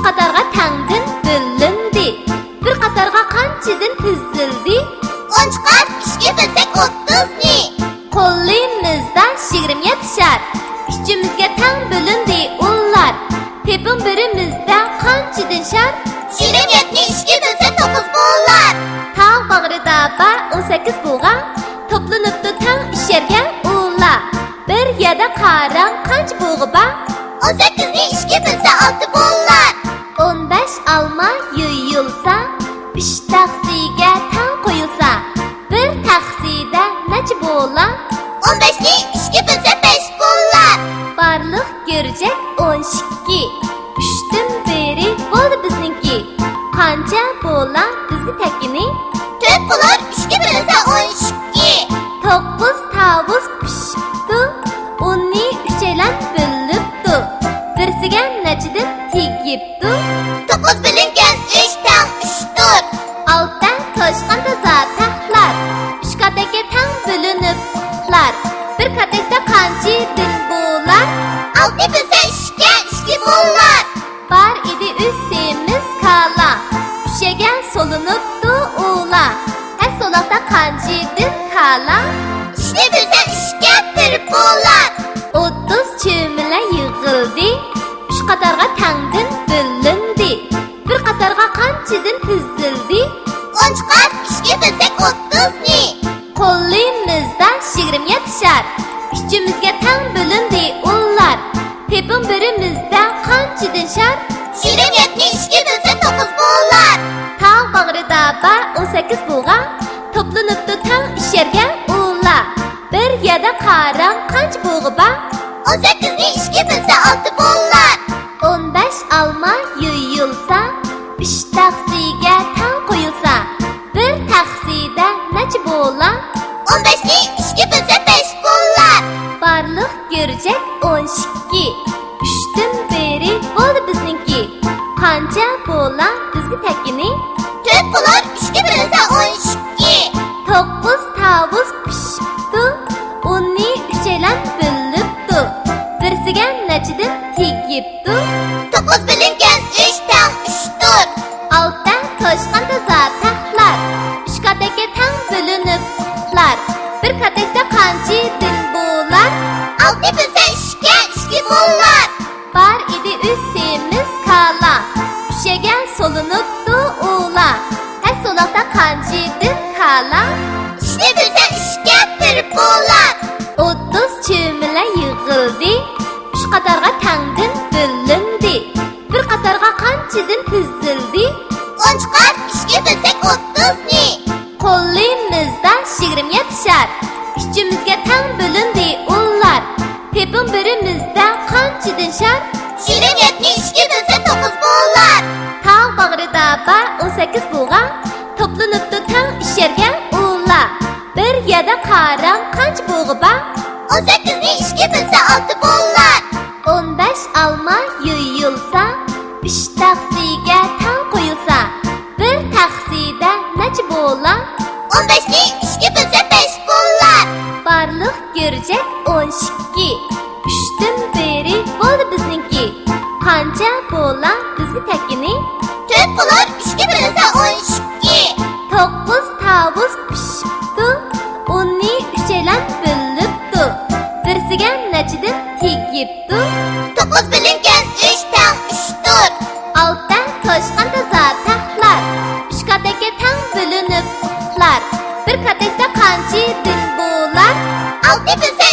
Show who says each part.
Speaker 1: qatorga tangdin bo'lindi. Bir qatorga qanchadan tizildi?
Speaker 2: 10 chiqar, ishga bilsak 30 ni.
Speaker 1: Qo'limizda 27 shar. Kuchimizga tang bo'lindi ular. Tepin birimizda qanchadan shar?
Speaker 2: 27 ni ishga bilsa 9 bo'lar.
Speaker 1: Tog' bag'rida bar 18 bo'g'an. Toplanibdi tang isherga ular. Bir yerda qarang qancha bo'g'i bor?
Speaker 2: 18 ni ishga bilsa 6 bo'lar.
Speaker 1: 15 alma yuyulsa, 5 taksiga tang qo'yilsa, bir taksida necha bo'lar?
Speaker 2: 15 ni ishga bilsa 5 bo'lar.
Speaker 1: Barliq gurjak 12. 3dan beri bo'ldi bizniki. Qancha bo'lar bizni takini?
Speaker 2: 4 bo'lar, ishga bilsa 12.
Speaker 1: 9 tavus pishibdi. 10ni uchaylan bo'libdi. Birsiga nechadan tegibdi?
Speaker 2: 9 bilingan 3 tang 3 dur.
Speaker 1: Altdan toshqan toza taxtlar. 3 qatakka tang bo'linib uxlar. Bir qatakda qancha din bo'lar?
Speaker 2: 6 bilsa 3ga 2 bo'lar.
Speaker 1: Bar idi 3 semiz kala. Ushaga solinibdi ular. Har so'loqda qancha din kala?
Speaker 2: Ishga bilsa 3ga 1 bo'lar.
Speaker 1: 30 cho'mila yig'ildi. 3 qatorga tangdin bo'lindi. Bir qatorga qanchadan tizildi?
Speaker 2: 10 chiqar, ishga bilsak 30 ni.
Speaker 1: Qo'limizda 27 shar. Kuchimizga tang bo'lindi ular. Tepin birimizda qanchadan shar?
Speaker 2: 27 ni ishga bilsa 9 bo'lar.
Speaker 1: Tog' bag'rida bar 18 bo'g'an. Toplanibdi tang isherga ular. Bir yerda qarang qancha bo'g'i bor?
Speaker 2: 18 ni ishga bilsa 6 bo'lar.
Speaker 1: 15 alma yuyulsa, 5 taksiga tang qo'yilsa, bir taksida necha bo'lar?
Speaker 2: 15 ni ishga bilsa 5 bo'lar.
Speaker 1: Barliq gurjak 12. 3dan beri bo'ldi bizniki. Qancha bo'lar bizni takini?
Speaker 2: 4 bo'lar, ishga bilsa 12.
Speaker 1: 9 tavus pishibdi. 10ni uchaylan bo'libdi. Birsiga nechadan tegibdi?
Speaker 2: 9 bilingan 3 tang 3 dur.
Speaker 1: Altdan toshqan toza taxtlar. 3 qatakka tang bo'linib uxlar. Bir qatakda qancha din bo'lar?
Speaker 2: 6 bilsa 3ga 2 bo'lar.
Speaker 1: Bar idi 3 semiz kala. Ushaga solinibdi ular. Har so'loqda qancha din kala?
Speaker 2: Ishga bilsa 3ga 1 bo'lar.
Speaker 1: 30 cho'mila yig'ildi. 3 qatorga tangdin bo'lindi. Bir qatorga qanchadan tizildi?
Speaker 2: 10 chiqar, ishga bilsak 30 ni.
Speaker 1: Qo'limizda 27 shar. Kuchimizga tang bo'lindi ular. Tepin birimizda qanchadan shar?
Speaker 2: 27 ni ishga bilsa 9 bo'lar.
Speaker 1: Tog' bag'rida bar 18 bo'g'an. Toplanibdi tang isherga ular. Bir yerda qarang qancha bo'g'i bor?
Speaker 2: 18 ni ishga bilsa 6 bo'lar.
Speaker 1: 15 alma yuyulsa, 5 taksiga tang qo'yilsa, bir taksida necha bo'lar?
Speaker 2: 15 ni ishga bilsa 5 bo'lar.
Speaker 1: Barliq gurjak 12. 3dan beri bo'ldi bizniki. Qancha bo'lar bizni takini?
Speaker 2: 4 bo'lar, ishga bilsa 12.
Speaker 1: 9 tavus pishibdi. 10ni uchaylan bo'libdi. Birsiga nechadan tegibdi?
Speaker 2: 9 bilingan 3 tang 3 dur.
Speaker 1: Altdan toshqan toza taxtlar. 3 qatakka tang bo'linib uxlar. Bir qatakda qancha din bo'lar?
Speaker 2: 6 bilsa